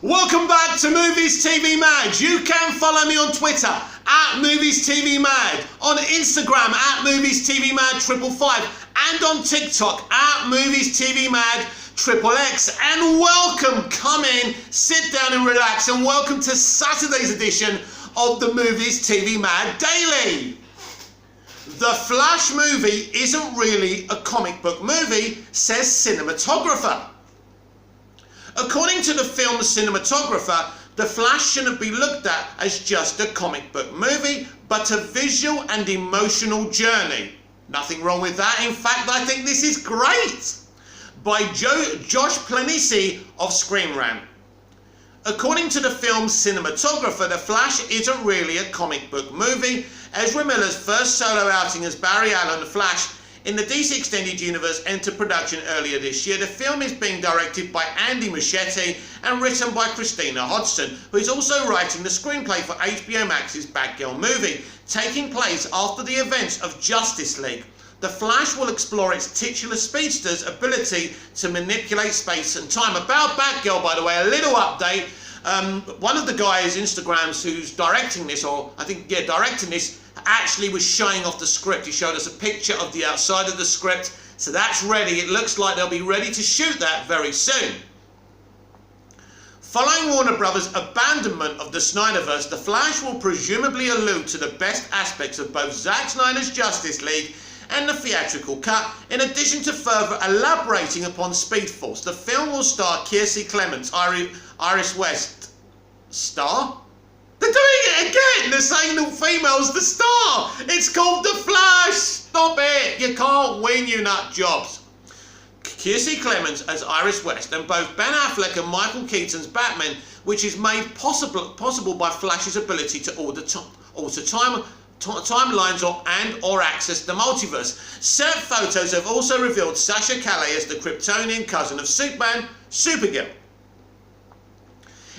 Welcome back to Movies TV Mag. You can follow me on Twitter at Movies TV Mag, on Instagram at Movies TV Mag 555, and on TikTok at Movies TV Mag XXX. And welcome, come in, sit down and relax, and welcome to Saturday's edition of the Movies TV Mag Daily. The Flash movie isn't really a comic book movie, says cinematographer. According to the film's cinematographer, The Flash shouldn't be looked at as just a comic book movie, but a visual and emotional journey. Nothing wrong with that. In fact, I think this is great. By Josh Planisi of Screen Rant. According to the film's cinematographer, The Flash isn't really a comic book movie. Ezra Miller's first solo outing as Barry Allen, The Flash, in the DC Extended Universe entered production earlier this year. The film is being directed by Andy Muschietti and written by Christina Hodgson, who is also writing the screenplay for HBO Max's Batgirl movie, taking place after the events of Justice League. The Flash will explore its titular speedster's ability to manipulate space and time. About Batgirl, by the way, a little update. One of the guys, Instagrams, who's directing this, directing this, actually was showing off the script. He showed us a picture of the outside of the script, so that's ready. It looks like they'll be ready to shoot that very soon. Following Warner Brothers' abandonment of the Snyderverse, The Flash will presumably allude to the best aspects of both Zack Snyder's Justice League and the theatrical cut, in addition to further elaborating upon Speed Force. The film will star Kiersey Clements, Iris West. Star? They're doing it again! They're saying the female's the star! It's called The Flash! Stop it! You can't win, you nut jobs. Kiersey Clements as Iris West, and both Ben Affleck and Michael Keaton's Batman, which is made possible by Flash's ability to alter timelines or access the multiverse. Set photos have also revealed Sasha Calle as the Kryptonian cousin of Superman, Supergirl.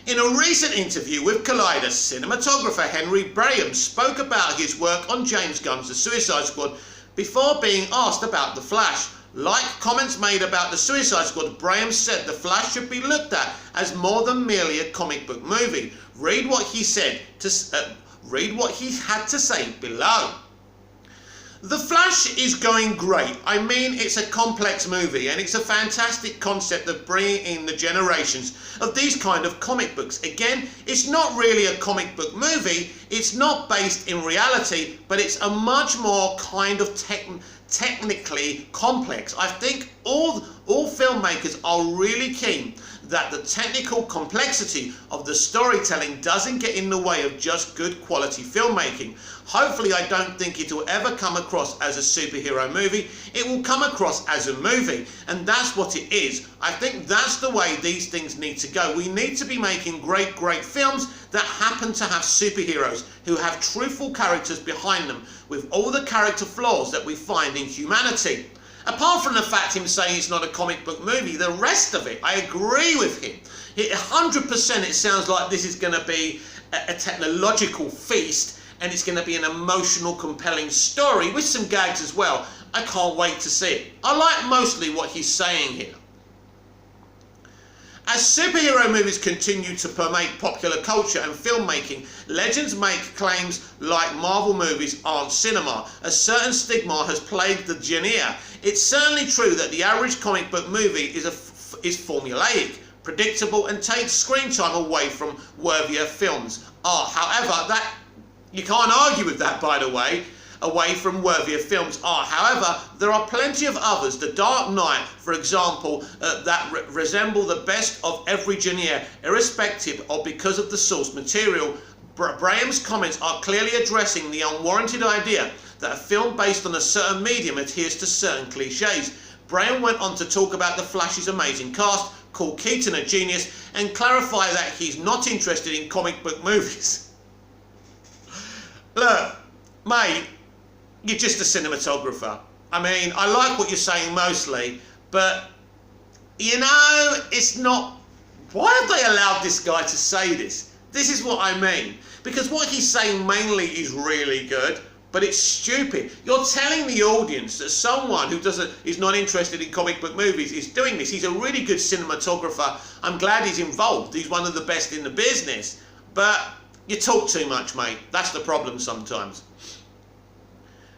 In a recent interview with Collider, cinematographer Henry Braham spoke about his work on James Gunn's The Suicide Squad before being asked about The Flash. Like comments made about The Suicide Squad, Braham said The Flash should be looked at as more than merely a comic book movie. Read what he had to say below. The Flash is going great. I mean, it's a complex movie and it's a fantastic concept of bringing in the generations of these kind of comic books. Again, it's not really a comic book movie. It's not based in reality, but it's a much more kind of technically complex. I think all filmmakers are really keen that the technical complexity of the storytelling doesn't get in the way of just good quality filmmaking. Hopefully, I don't think it will ever come across as a superhero movie. It will come across as a movie, and that's what it is. I think that's the way these things need to go. We need to be making great films that happen to have superheroes who have truthful characters behind them, with all the character flaws that we find in humanity. Apart from the fact him saying it's not a comic book movie, the rest of it, I agree with him. 100% it sounds like this is going to be a technological feast, and it's going to be an emotional, compelling story with some gags as well. I can't wait to see it. I like mostly what he's saying here. As superhero movies continue to permeate popular culture and filmmaking, legends make claims like Marvel movies aren't cinema. A certain stigma has plagued the genre. It's certainly true that the average comic book movie is formulaic, predictable, and takes screen time away from worthier films. However, that you can't argue with that, by the way. Away from worthier films are. However, there are plenty of others, The Dark Knight, for example, that resemble the best of every genre, irrespective or because of the source material. Braham's comments are clearly addressing the unwarranted idea that a film based on a certain medium adheres to certain cliches. Braham went on to talk about The Flash's amazing cast, call Keaton a genius, and clarify that he's not interested in comic book movies. Look, mate, you're just a cinematographer. I mean, I like what you're saying mostly, but, you know, it's not... Why have they allowed this guy to say this? This is what I mean. Because what he's saying mainly is really good, But it's stupid. You're telling the audience that someone who is not interested in comic book movies is doing this. He's a really good cinematographer. I'm glad he's involved. He's one of the best in the business. But you talk too much, mate. That's the problem sometimes.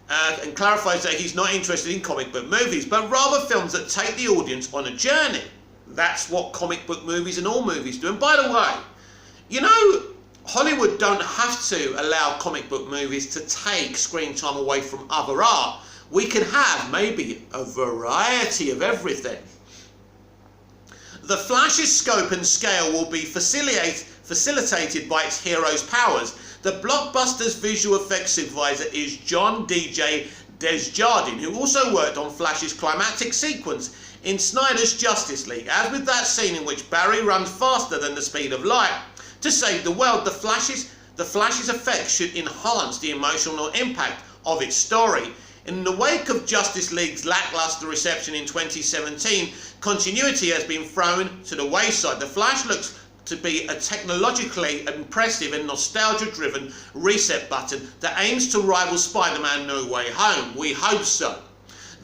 And clarifies that he's not interested in comic book movies, but rather films that take the audience on a journey. That's what comic book movies and all movies do. And by the way, you know, Hollywood don't have to allow comic book movies to take screen time away from other art. We can have maybe a variety of everything. The Flash's scope and scale will be facilitated by its hero's powers. The blockbuster's visual effects supervisor is John DJ Desjardins, who also worked on Flash's climactic sequence in Snyder's Justice League. As with that scene in which Barry runs faster than the speed of light to save the world, the Flash's effects should enhance the emotional impact of its story. In the wake of Justice League's lackluster reception in 2017, continuity has been thrown to the wayside. The Flash looks to be a technologically impressive and nostalgia-driven reset button that aims to rival Spider-Man No Way Home. We hope so.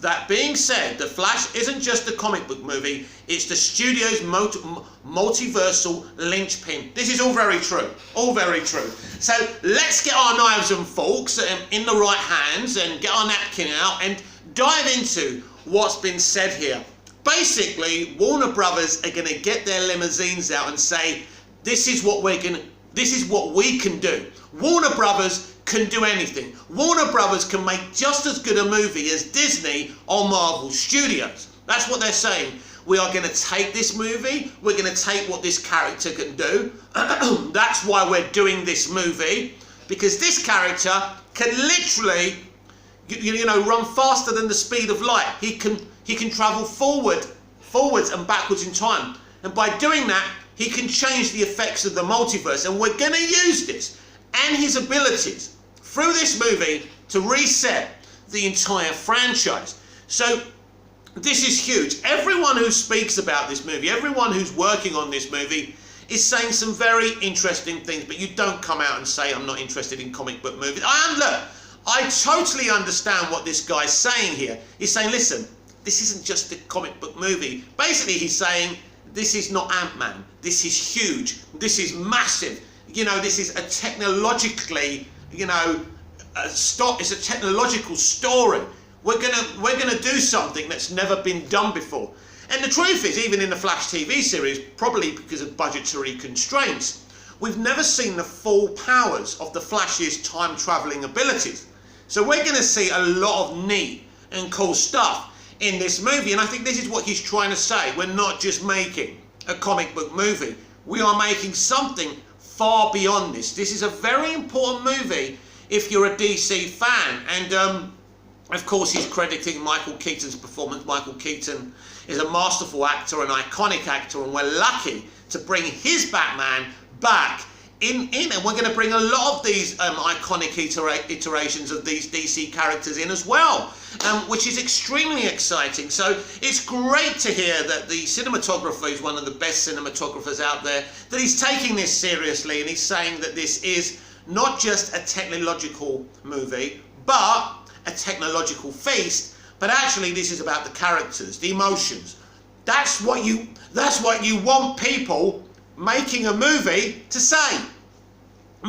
That being said, The Flash isn't just a comic book movie, it's the studio's multiversal linchpin. This is all very true, all very true. So let's get our knives and forks in the right hands and get our napkin out and dive into what's been said here. Basically, Warner Brothers are going to get their limousines out and say, this is what we can do. Warner Brothers can do anything. Warner Brothers can make just as good a movie as Disney or Marvel Studios. That's what they're saying. We are going to take this movie, we're going to take what this character can do. That's why we're doing this movie, because this character can literally, you know, run faster than the speed of light. He can travel forwards and backwards in time. And by doing that, he can change the effects of the multiverse. And we're going to use this and his abilities through this movie to reset the entire franchise. So this is huge. Everyone who speaks about this movie, everyone who's working on this movie is saying some very interesting things, but you don't come out and say, I'm not interested in comic book movies. I totally understand what this guy's saying here. He's saying, listen, this isn't just a comic book movie. Basically, he's saying, this is not Ant-Man. This is huge. This is massive. You know, this is a technologically, you know, it's a technological story. We're gonna do something that's never been done before. And the truth is, even in the Flash TV series, probably because of budgetary constraints, we've never seen the full powers of the Flash's time-traveling abilities. So we're going to see a lot of neat and cool stuff in this movie, and I think this is what he's trying to say. We're not just making a comic book movie. We are making something far beyond this. This is a very important movie if you're a DC fan, and of course he's crediting Michael Keaton's performance. Michael Keaton is a masterful actor, an iconic actor, and we're lucky to bring his Batman back in, and we're going to bring a lot of these iconic iterations of these DC characters in as well, which is extremely exciting. So it's great to hear that the cinematographer is one of the best cinematographers out there, that he's taking this seriously, and he's saying that this is not just a technological movie, but a technological feast, but actually this is about the characters, the emotions. That's what you want people making a movie to say.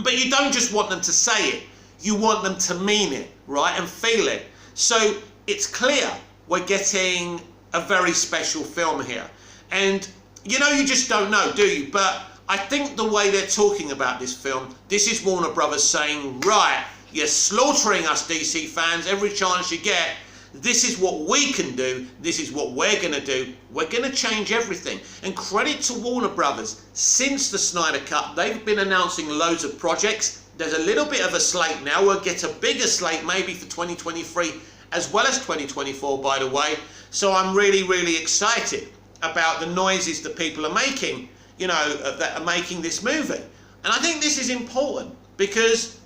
But you don't just want them to say it, you want them to mean it, right, and feel it. So it's clear we're getting a very special film here. And you know, you just don't know, do you? But I think the way they're talking about this film, this is Warner Brothers saying, right, you're slaughtering us DC fans every chance you get. This is what we can do. This is what we're going to do. We're going to change everything. And credit to Warner Brothers. Since the Snyder Cut, they've been announcing loads of projects. There's a little bit of a slate now. We'll get a bigger slate maybe for 2023 as well as 2024, by the way. So I'm really, really excited about the noises that people are making, you know, that are making this movie. And I think this is important because,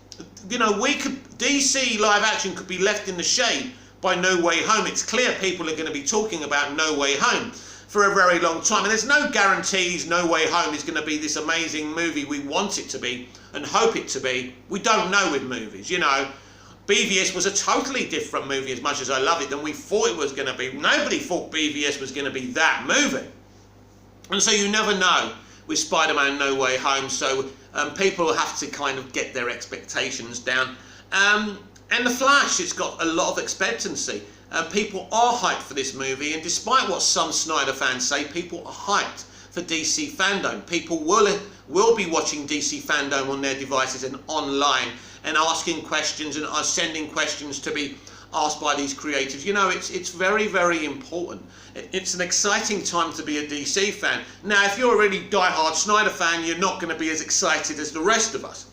you know, DC live action could be left in the shade by No Way Home. It's clear people are going to be talking about No Way Home for a very long time, and there's no guarantees No Way Home is going to be this amazing movie we want it to be and hope it to be. We don't know with movies, you know, BVS was a totally different movie, as much as I love it, than we thought it was going to be. Nobody thought BVS was going to be that movie. And so you never know with Spider-Man No Way Home, so people have to kind of get their expectations down. And The Flash, it's got a lot of expectancy. People are hyped for this movie, and despite what some Snyder fans say, people are hyped for DC Fandom. People will be watching DC Fandom on their devices and online, and asking questions and are sending questions to be asked by these creators. You know, it's very, very important. It's an exciting time to be a DC fan. Now, if you're a really die-hard Snyder fan, you're not going to be as excited as the rest of us.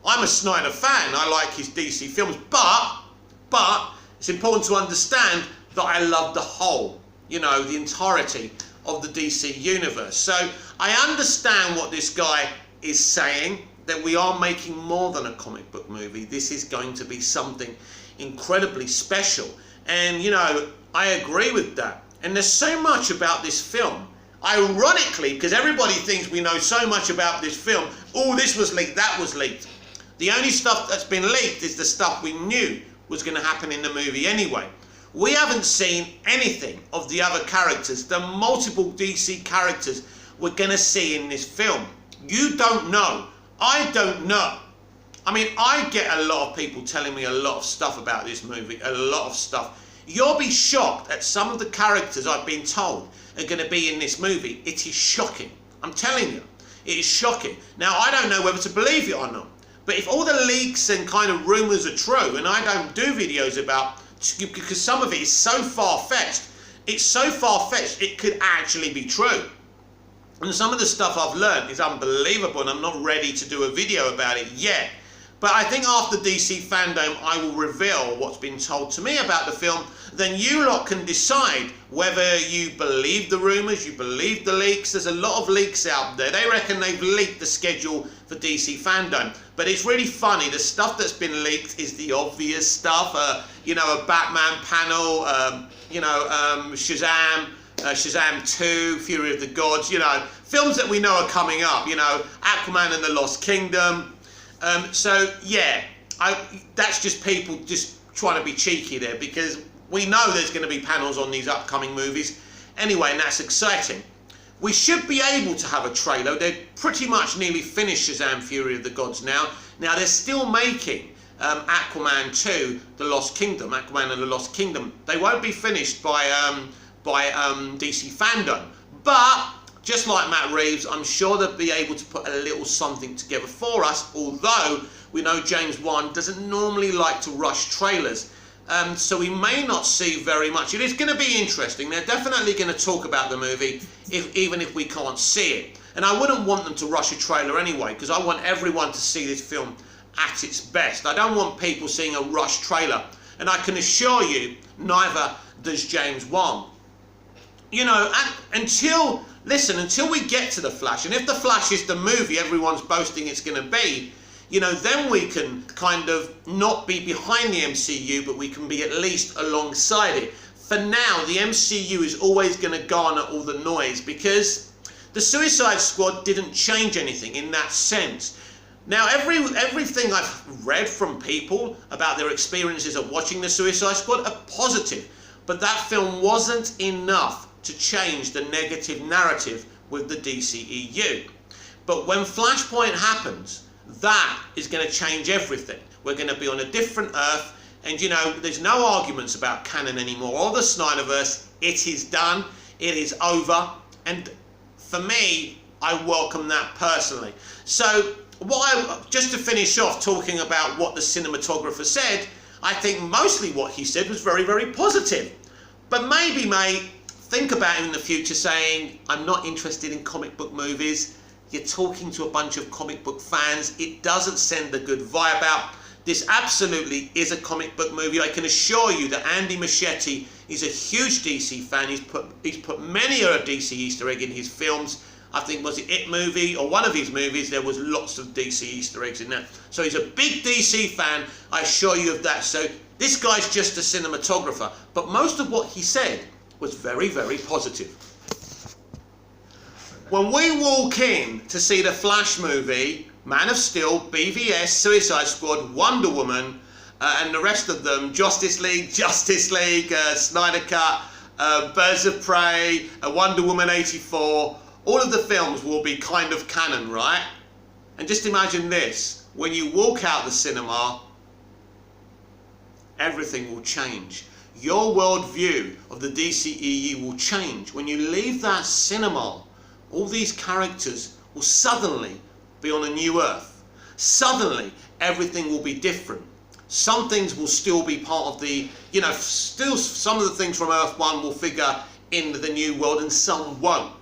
I'm a Snyder fan. I like his DC films, but it's important to understand that I love the whole, you know, the entirety of the DC universe. So I understand what this guy is saying, that we are making more than a comic book movie. This is going to be something incredibly special. And, you know, I agree with that. And there's so much about this film. Ironically, because everybody thinks we know so much about this film. Oh, this was leaked, that was leaked. The only stuff that's been leaked is the stuff we knew was going to happen in the movie anyway. We haven't seen anything of the other characters, the multiple DC characters we're going to see in this film. You don't know. I don't know. I mean, I get a lot of people telling me a lot of stuff about this movie, a lot of stuff. You'll be shocked at some of the characters I've been told are going to be in this movie. It is shocking. I'm telling you, it is shocking. Now, I don't know whether to believe it or not, but if all the leaks and kind of rumours are true, and I don't do videos about, because some of it is so far-fetched, it's so far-fetched it could actually be true. And some of the stuff I've learned is unbelievable, and I'm not ready to do a video about it yet. But I think after DC Fandom, I will reveal what's been told to me about the film. Then you lot can decide whether you believe the rumours, you believe the leaks. There's a lot of leaks out there. They reckon they've leaked the schedule for DC Fandom. But it's really funny. The stuff that's been leaked is the obvious stuff. You know, a Batman panel, Shazam. Shazam 2, Fury of the Gods, you know, films that we know are coming up, you know, Aquaman and the Lost Kingdom. So, yeah, that's just people just trying to be cheeky there, because we know there's going to be panels on these upcoming movies. Anyway, and that's exciting. We should be able to have a trailer. They're pretty much nearly finished Shazam Fury of the Gods now. Now, they're still making Aquaman 2, The Lost Kingdom, Aquaman and the Lost Kingdom. They won't be finished by DC Fandom, but just like Matt Reeves, I'm sure they'll be able to put a little something together for us, although we know James Wan doesn't normally like to rush trailers, so we may not see very much. It is going to be interesting. They're definitely going to talk about the movie, even if we can't see it. And I wouldn't want them to rush a trailer anyway, because I want everyone to see this film at its best. I don't want people seeing a rushed trailer, and I can assure you, neither does James Wan. You know, until we get to The Flash, and if The Flash is the movie everyone's boasting it's going to be, you know, then we can kind of not be behind the MCU, but we can be at least alongside it. For now, the MCU is always going to garner all the noise, because the Suicide Squad didn't change anything in that sense. Now, everything I've read from people about their experiences of watching the Suicide Squad are positive, but that film wasn't enough to change the negative narrative with the DCEU. But when Flashpoint happens, that is going to change everything. We're going to be on a different Earth, and you know, there's no arguments about canon anymore, or the Snyderverse. It is done, it is over, and for me, I welcome that personally. So, just to finish off talking about what the cinematographer said, I think mostly what he said was very, very positive. But maybe, mate, think about him in the future saying, I'm not interested in comic book movies. You're talking to a bunch of comic book fans. It doesn't send a good vibe out. This absolutely is a comic book movie. I can assure you that Andy Muschietti is a huge DC fan. He's put many a DC Easter egg in his films. I think, was it movie, or one of his movies, there was lots of DC Easter eggs in that. So he's a big DC fan, I assure you of that. So this guy's just a cinematographer. But most of what he said was very, very positive. When we walk in to see the Flash movie, Man of Steel, BVS, Suicide Squad, Wonder Woman, and the rest of them, Justice League, Snyder Cut, Birds of Prey, Wonder Woman 84, all of the films will be kind of canon, right? And just imagine this, when you walk out the cinema, everything will change. Your worldview of the DCEU will change. When you leave that cinema, all these characters will suddenly be on a new earth. Suddenly, everything will be different. Some things will still be part of the, still some of the things from Earth 1 will figure in the new world and some won't.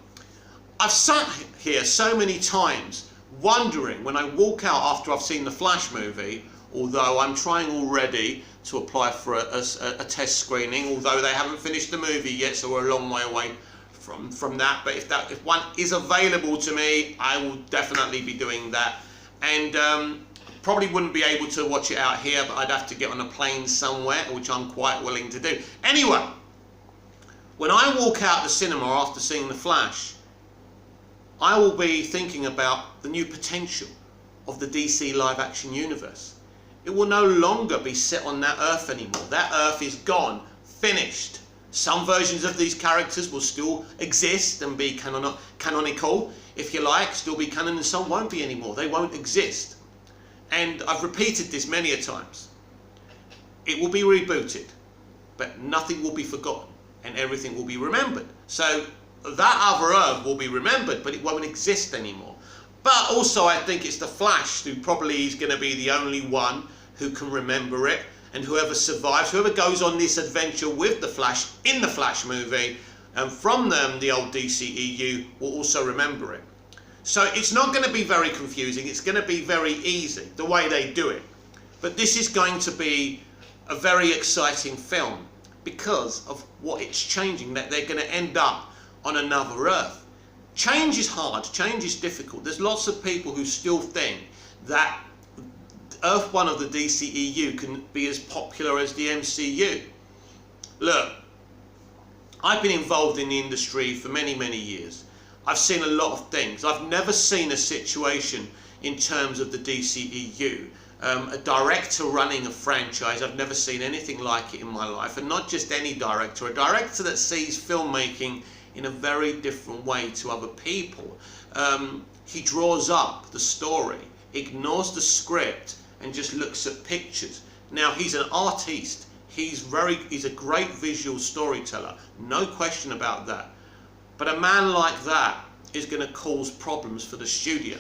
I've sat here so many times wondering when I walk out after I've seen the Flash movie, although I'm trying already to apply for a test screening, although they haven't finished the movie yet, so we're a long way away from that. But if one is available to me, I will definitely be doing that. And probably wouldn't be able to watch it out here, but I'd have to get on a plane somewhere, which I'm quite willing to do. Anyway, when I walk out the cinema after seeing The Flash, I will be thinking about the new potential of the DC live action universe. It will no longer be set on that Earth anymore. That Earth is gone, finished. Some versions of these characters will still exist and be canonical, if you like, still be canon, and some won't be anymore. They won't exist. And I've repeated this many a times. It will be rebooted, but nothing will be forgotten and everything will be remembered. So that other Earth will be remembered, but it won't exist anymore. But also I think it's the Flash who probably is going to be the only one who can remember it, and whoever survives, whoever goes on this adventure with the Flash in the Flash movie, and from them the old DCEU will also remember it. So it's not going to be very confusing, it's going to be very easy the way they do it. But this is going to be a very exciting film because of what it's changing, that they're going to end up on another Earth. Change is hard, change is difficult. There's lots of people who still think that Earth 1 of the DCEU can be as popular as the MCU. Look, I've been involved in the industry for many, many years. I've seen a lot of things. I've never seen a situation in terms of the DCEU. A director running a franchise, I've never seen anything like it in my life. And not just any director, a director that sees filmmaking in a very different way to other people. He draws up the story, ignores the script, and just looks at pictures. Now, he's an artiste. He's a great visual storyteller, no question about that. But a man like that is going to cause problems for the studio.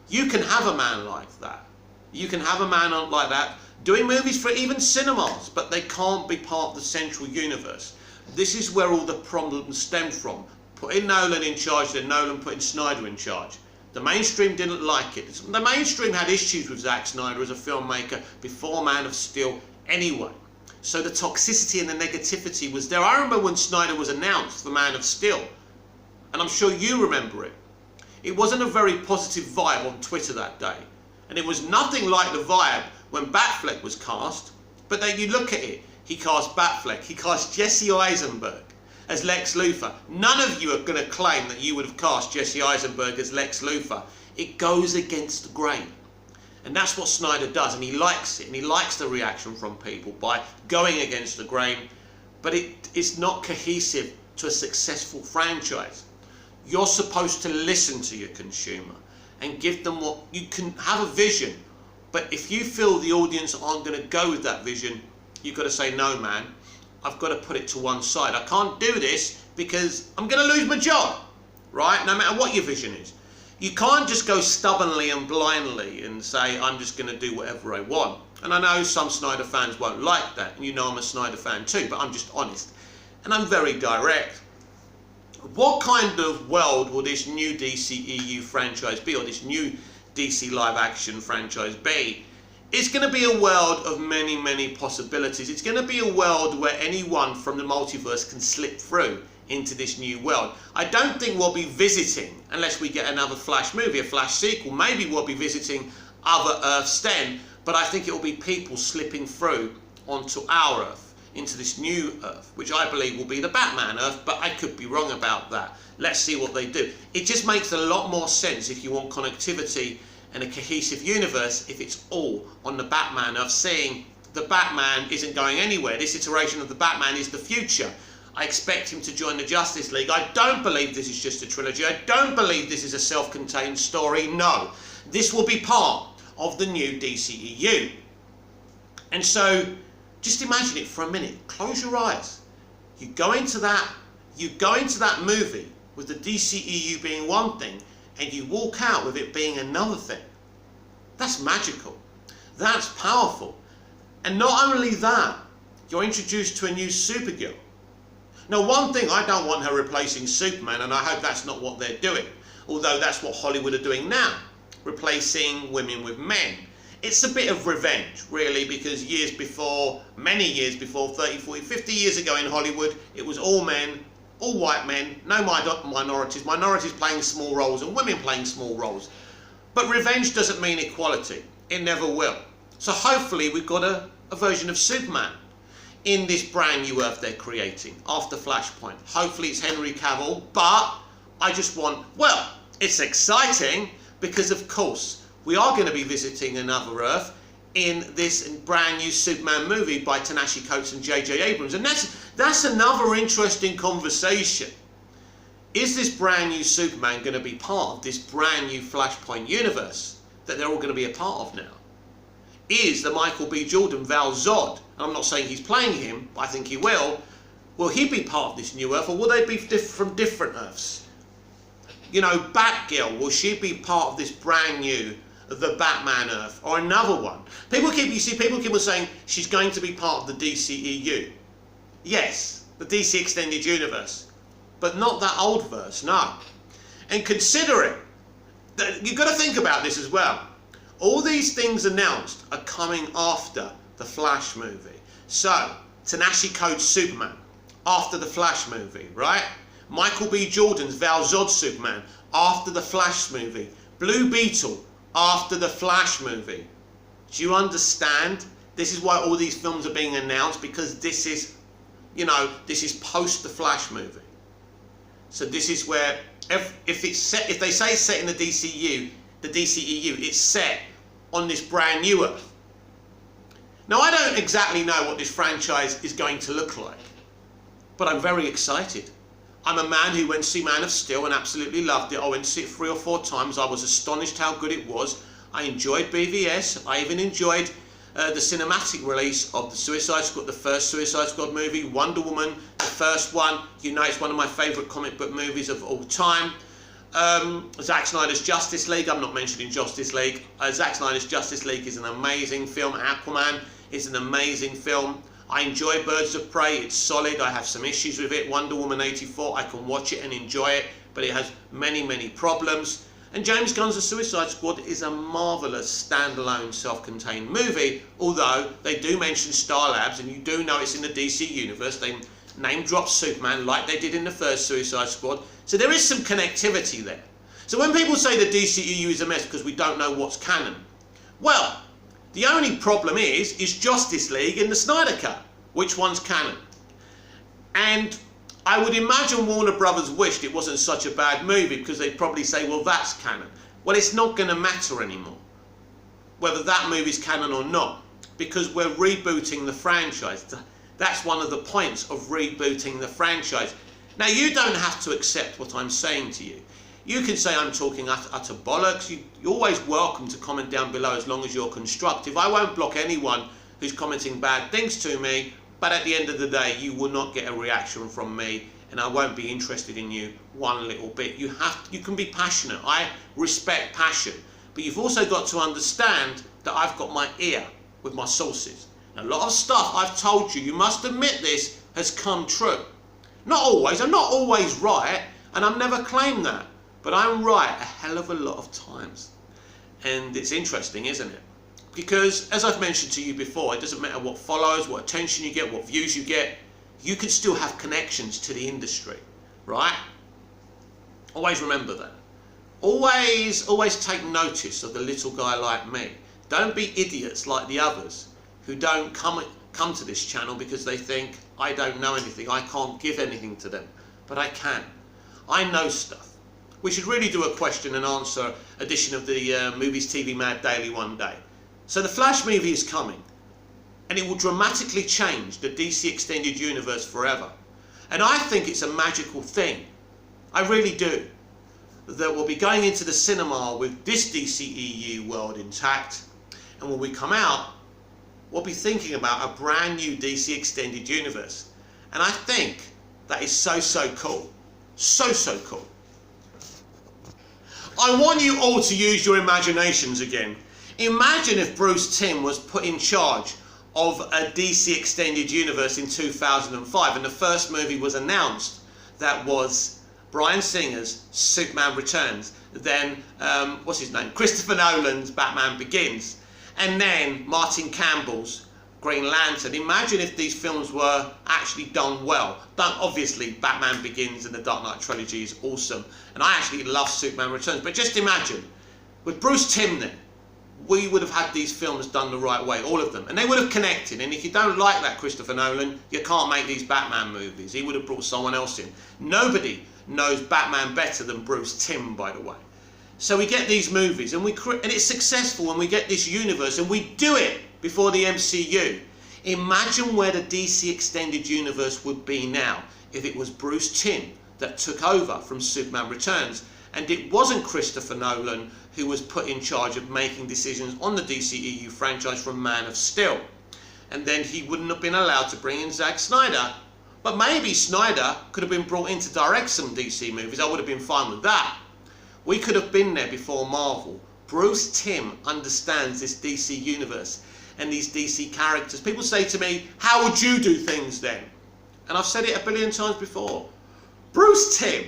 You can have a man like that. You can have a man like that doing movies for even cinemas, but they can't be part of the central universe. This is where all the problems stem from. Putting Nolan in charge, then Nolan putting Snyder in charge. The mainstream didn't like it. The mainstream had issues with Zack Snyder as a filmmaker before Man of Steel anyway. So the toxicity and the negativity was there. I remember when Snyder was announced for Man of Steel, and I'm sure you remember it. It wasn't a very positive vibe on Twitter that day. And it was nothing like the vibe when Batfleck was cast. But then you look at it, he cast Batfleck, he cast Jesse Eisenberg as Lex Luthor. None of you are going to claim that you would have cast Jesse Eisenberg as Lex Luthor. It goes against the grain. And that's what Snyder does, and he likes it, and he likes the reaction from people by going against the grain. But it's not cohesive to a successful franchise. You're supposed to listen to your consumer and give them what you can have a vision. But if you feel the audience aren't going to go with that vision, you've got to say, no, man, I've got to put it to one side. I can't do this because I'm going to lose my job, right? No matter what your vision is. You can't just go stubbornly and blindly and say, I'm just going to do whatever I want. And I know some Snyder fans won't like that. And you know I'm a Snyder fan too, but I'm just honest. And I'm very direct. What kind of world will this new DCEU franchise be, or this new DC live action franchise be? It's going to be a world of many, many possibilities. It's going to be a world where anyone from the multiverse can slip through into this new world. I don't think we'll be visiting, unless we get another Flash movie, a Flash sequel, maybe we'll be visiting other Earths then, but I think it will be people slipping through onto our Earth, into this new Earth, which I believe will be the Batman Earth, but I could be wrong about that. Let's see what they do. It just makes a lot more sense if you want connectivity and a cohesive universe if it's all on the Batman Earth, seeing the Batman isn't going anywhere. This iteration of the Batman is the future. I expect him to join the Justice League. I don't believe this is just a trilogy. I don't believe this is a self-contained story. No, this will be part of the new DCEU. And so, just imagine it for a minute. Close your eyes. You go into that movie with the DCEU being one thing, and you walk out with it being another thing. That's magical. That's powerful. And not only that, you're introduced to a new Supergirl. Now, one thing, I don't want her replacing Superman, and I hope that's not what they're doing. Although that's what Hollywood are doing now, replacing women with men. It's a bit of revenge, really, because many years before, 30, 40, 50 years ago in Hollywood, it was all men, all white men, no minorities playing small roles and women playing small roles. But revenge doesn't mean equality. It never will. So hopefully we've got a version of Superman in this brand new Earth they're creating after Flashpoint. Hopefully it's Henry Cavill, but I just well, it's exciting because of course we are going to be visiting another Earth in this brand new Superman movie by Ta-Nehisi Coates and J.J. Abrams. And that's another interesting conversation. Is this brand new Superman going to be part of this brand new Flashpoint universe that they're all going to be a part of now? Is the Michael B. Jordan Val Zod, and I'm not saying he's playing him, but I think he will he be part of this new Earth, or will they be from different Earths? You know, Batgirl, will she be part of this brand new, the Batman Earth, or another one? People keep on saying she's going to be part of the DCEU. Yes, the DC Extended Universe, but not that old verse, no. And considering that, you've got to think about this as well. All these things announced are coming after the Flash movie. So, Ta-Nehisi Coates' Superman, after the Flash movie, right? Michael B. Jordan's Val Zod Superman, after the Flash movie. Blue Beetle, after the Flash movie. Do you understand? This is why all these films are being announced, because this is, this is post the Flash movie. So this is where, if they say it's set in the DCEU, it's set on this brand new Earth. Now, I don't exactly know what this franchise is going to look like, but I'm very excited. I'm a man who went to see Man of Steel and absolutely loved it. I went to see it 3 or 4 times. I was astonished how good it was. I enjoyed BVS. I even enjoyed the cinematic release of the Suicide Squad, the first Suicide Squad movie, Wonder Woman, the first one. It's one of my favourite comic book movies of all time. Zack Snyder's Justice League, I'm not mentioning Justice League. Zack Snyder's Justice League is an amazing film. Aquaman is an amazing film. I enjoy Birds of Prey, it's solid. I have some issues with it. Wonder Woman 84, I can watch it and enjoy it, but it has many, many problems. And James Gunn's The Suicide Squad is a marvellous standalone self-contained movie, although they do mention Star Labs, and you do know it's in the DC universe. They name drop Superman like they did in the first Suicide Squad. So there is some connectivity there. So when people say the DCEU is a mess because we don't know what's canon, well, the only problem is Justice League and the Snyder Cut. Which one's canon? And I would imagine Warner Brothers wished it wasn't such a bad movie, because they'd probably say, well, that's canon. Well, it's not going to matter anymore whether that movie's canon or not, because we're rebooting the franchise. That's one of the points of rebooting the franchise. Now, you don't have to accept what I'm saying to you. You can say I'm talking utter bollocks. You're always welcome to comment down below as long as you're constructive. I won't block anyone who's commenting bad things to me, but at the end of the day, you will not get a reaction from me, and I won't be interested in you one little bit. You can be passionate. I respect passion, but you've also got to understand that I've got my ear with my sources. A lot of stuff I've told you, you must admit this, has come true. Not always, I'm not always right, and I've never claimed that, but I'm right a hell of a lot of times. And it's interesting, isn't it? Because, as I've mentioned to you before, it doesn't matter what follows, what attention you get, what views you get, you can still have connections to the industry, right? Always remember that. Always take notice of the little guy like me. Don't be idiots like the others who don't come to this channel because they think I don't know anything, I can't give anything to them. But I can. I know stuff. We should really do a question and answer edition of the Movies TV Mad Daily one day. So the Flash movie is coming. and it will dramatically change the DC Extended Universe forever. And I think it's a magical thing. I really do. That we'll be going into the cinema with this DCEU world intact, and when we come out, we'll be thinking about a brand new DC Extended Universe. And I think that is so cool. So cool. I want you all to use your imaginations again. Imagine if Bruce Timm was put in charge of a DC Extended Universe in 2005 and the first movie was announced that was Bryan Singer's Superman Returns, then what's his name, Christopher Nolan's Batman Begins, and then Martin Campbell's Green Lantern. Imagine if these films were actually done well. Obviously Batman Begins and the Dark Knight trilogy is awesome, and I actually love Superman Returns, but just imagine with Bruce Timm then, we would have had these films done the right way, all of them, and they would have connected. And if you don't like that Christopher Nolan, you can't make these Batman movies. He would have brought someone else in. Nobody knows Batman better than Bruce Timm, by the way. So we get these movies, and it's successful, and we get this universe, and we do it before the MCU. Imagine where the DC Extended Universe would be now if it was Bruce Timm that took over from Superman Returns, and it wasn't Christopher Nolan who was put in charge of making decisions on the DCEU franchise from Man of Steel. And then he wouldn't have been allowed to bring in Zack Snyder. But maybe Snyder could have been brought in to direct some DC movies. I would have been fine with that. We could have been there before Marvel. Bruce Timm understands this DC universe and these DC characters. People say to me, how would you do things then? And I've said it a billion times before. Bruce Timm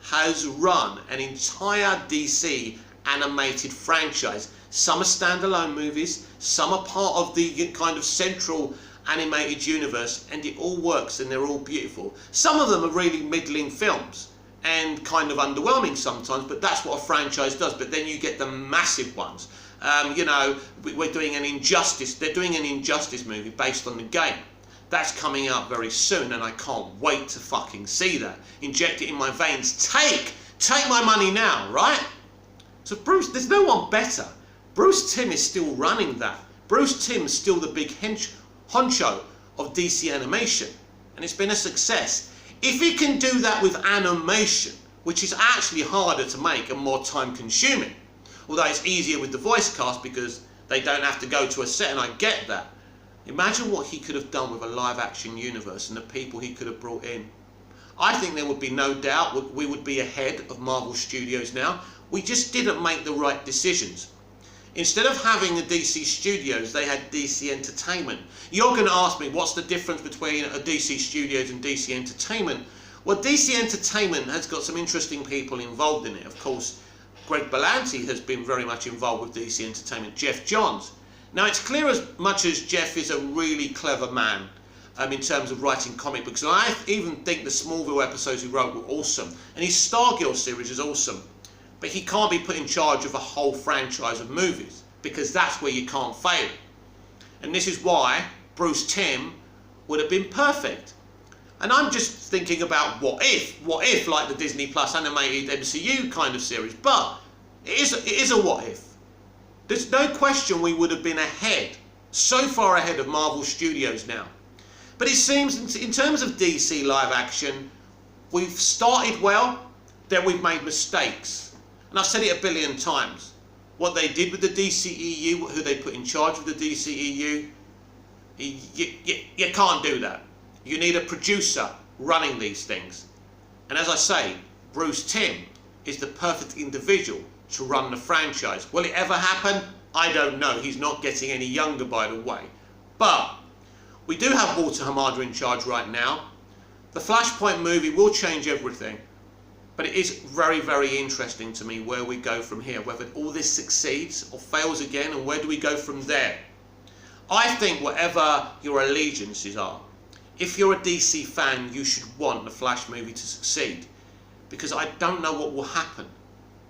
has run an entire DC animated franchise. Some are standalone movies, some are part of the kind of central animated universe, and it all works and they're all beautiful. Some of them are really middling films and kind of underwhelming sometimes, but that's what a franchise does. But then you get the massive ones. You know, we're doing an Injustice. They're doing an Injustice movie based on the game. That's coming out very soon, and I can't wait to fucking see that. Inject it in my veins. Take my money now, right? So Bruce, there's no one better. Bruce Timm is still running that. Bruce Timm is still the big honcho of DC animation, and it's been a success. If he can do that with animation, which is actually harder to make and more time consuming, although it's easier with the voice cast because they don't have to go to a set, and I get that. Imagine what he could have done with a live action universe and the people he could have brought in. I think there would be no doubt we would be ahead of Marvel Studios now. We just didn't make the right decisions. Instead of having the DC Studios, they had DC Entertainment. You're going to ask me, what's the difference between a DC Studios and DC Entertainment? Well, DC Entertainment has got some interesting people involved in it. Of course, Greg Berlanti has been very much involved with DC Entertainment. Geoff Johns. Now, it's clear as much as Geoff is a really clever man in terms of writing comic books. And I even think the Smallville episodes he wrote were awesome. And his Stargirl series is awesome. But he can't be put in charge of a whole franchise of movies, because that's where you can't fail. And this is why Bruce Timm would have been perfect. And I'm just thinking about what if like the Disney Plus animated MCU kind of series. But it is a what if. There's no question we would have been ahead, so far ahead of Marvel Studios now. But it seems in terms of DC live action, we've started well, then we've made mistakes. And I've said it a billion times. What they did with the DCEU, who they put in charge of the DCEU, you can't do that. You need a producer running these things. And as I say, Bruce Timm is the perfect individual to run the franchise. Will it ever happen? I don't know. He's not getting any younger, by the way. But we do have Walter Hamada in charge right now. The Flashpoint movie will change everything. But it is very, very interesting to me where we go from here, whether all this succeeds or fails again, and where do we go from there. I think whatever your allegiances are, if you're a DC fan, you should want the Flash movie to succeed, because I don't know what will happen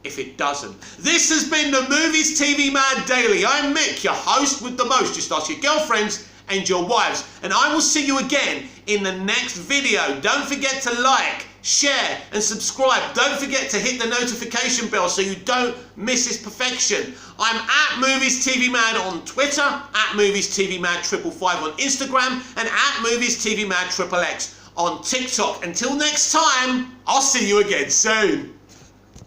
if it doesn't. This has been the Movies TV Mad Daily. I'm Mick, your host with the most. Just ask your girlfriends and your wives, and I will see you again in the next video. Don't forget to like, share and subscribe. Don't forget to hit the notification bell so you don't miss this perfection. I'm at Movies TV Mad on Twitter, at Movies TV Mad 555 on Instagram, and at Movies TV Mad XXX on TikTok. Until next time, I'll see you again soon.